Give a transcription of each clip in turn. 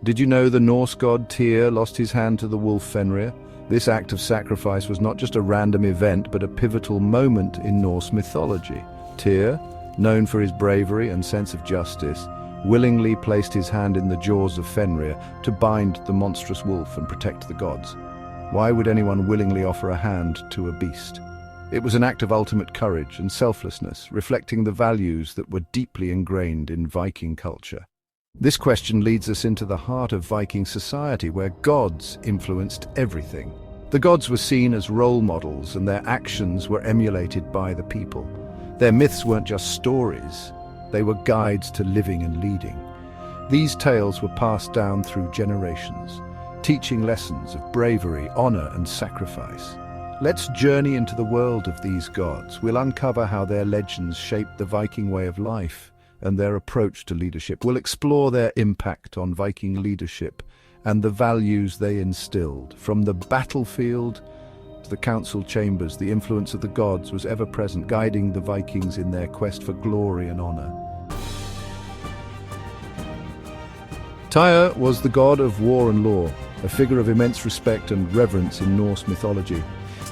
Did you know the Norse god Tyr lost his hand to the wolf Fenrir? This act of sacrifice was not just a random event, but a pivotal moment in Norse mythology. Tyr, known for his bravery and sense of justice, willingly placed his hand in the jaws of Fenrir to bind the monstrous wolf and protect the gods. Why would anyone willingly offer a hand to a beast? It was an act of ultimate courage and selflessness, reflecting the values that were deeply ingrained in Viking culture. This question leads us into the heart of Viking society, where gods influenced everything. The gods were seen as role models, and their actions were emulated by the people. Their myths weren't just stories, they were guides to living and leading. These tales were passed down through generations, teaching lessons of bravery, honor, and sacrifice. Let's journey into the world of these gods. We'll uncover how their legends shaped the Viking way of life and their approach to leadership. We'll explore their impact on Viking leadership and the values they instilled. From the battlefield to the council chambers, the influence of the gods was ever present, guiding the Vikings in their quest for glory and honor. Tyr was the god of war and law, a figure of immense respect and reverence in Norse mythology.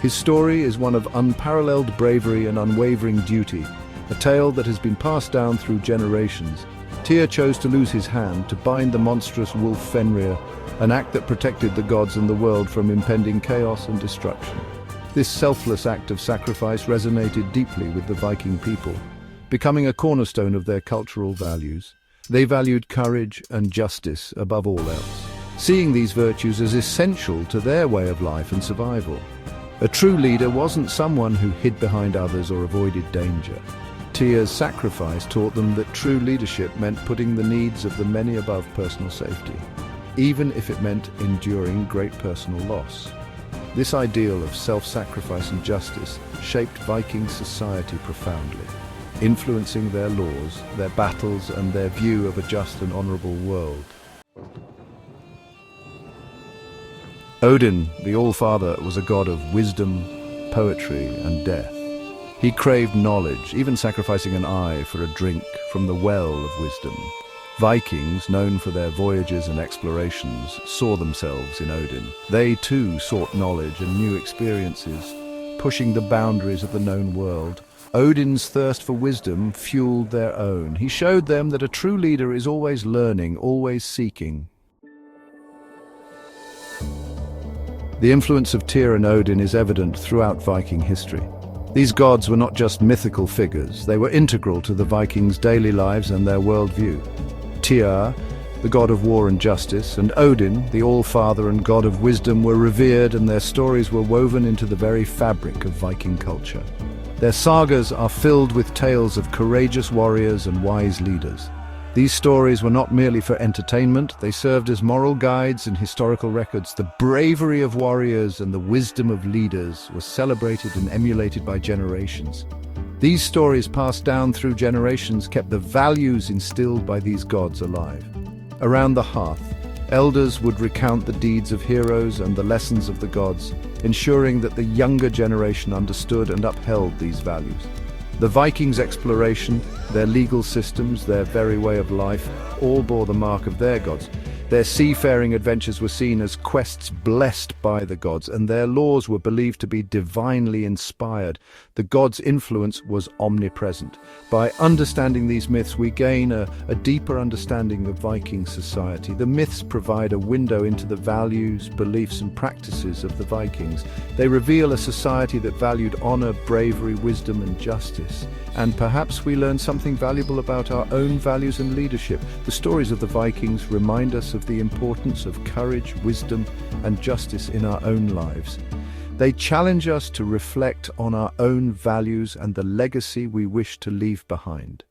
His story is one of unparalleled bravery and unwavering duty, a tale that has been passed down through generations. Tyr chose to lose his hand to bind the monstrous wolf Fenrir, an act that protected the gods and the world from impending chaos and destruction. This selfless act of sacrifice resonated deeply with the Viking people, becoming a cornerstone of their cultural values. They valued courage and justice above all else, seeing these virtues as essential to their way of life and survival. A true leader wasn't someone who hid behind others or avoided danger. Tyr's sacrifice taught them that true leadership meant putting the needs of the many above personal safety, even if it meant enduring great personal loss. This ideal of self-sacrifice and justice shaped Viking society profoundly, influencing their laws, their battles, and their view of a just and honorable world. Odin, the All-Father, was a god of wisdom, poetry, and death. He craved knowledge, even sacrificing an eye for a drink from the well of wisdom. Vikings, known for their voyages and explorations, saw themselves in Odin. They too sought knowledge and new experiences, pushing the boundaries of the known world. Odin's thirst for wisdom fueled their own. He showed them that a true leader is always learning, always seeking. The influence of Tyr and Odin is evident throughout Viking history. These gods were not just mythical figures, they were integral to the Vikings' daily lives and their worldview. Tyr, the god of war and justice, and Odin, the All-Father and god of wisdom, were revered, and their stories were woven into the very fabric of Viking culture. Their sagas are filled with tales of courageous warriors and wise leaders. These stories were not merely for entertainment, they served as moral guides and historical records. The bravery of warriors and the wisdom of leaders was celebrated and emulated by generations. These stories passed down through generations kept the values instilled by these gods alive. Around the hearth, elders would recount the deeds of heroes and the lessons of the gods, ensuring that the younger generation understood and upheld these values. The Vikings' exploration, their legal systems, their very way of life, all bore the mark of their gods. Their seafaring adventures were seen as quests blessed by the gods, and their laws were believed to be divinely inspired. The gods' influence was omnipresent. By understanding these myths, we gain a deeper understanding of Viking society. The myths provide a window into the values, beliefs, and practices of the Vikings. They reveal a society that valued honor, bravery, wisdom, and justice. And perhaps we learn something valuable about our own values and leadership. The stories of the Vikings remind us of the importance of courage, wisdom, and justice in our own lives. They challenge us to reflect on our own values and the legacy we wish to leave behind.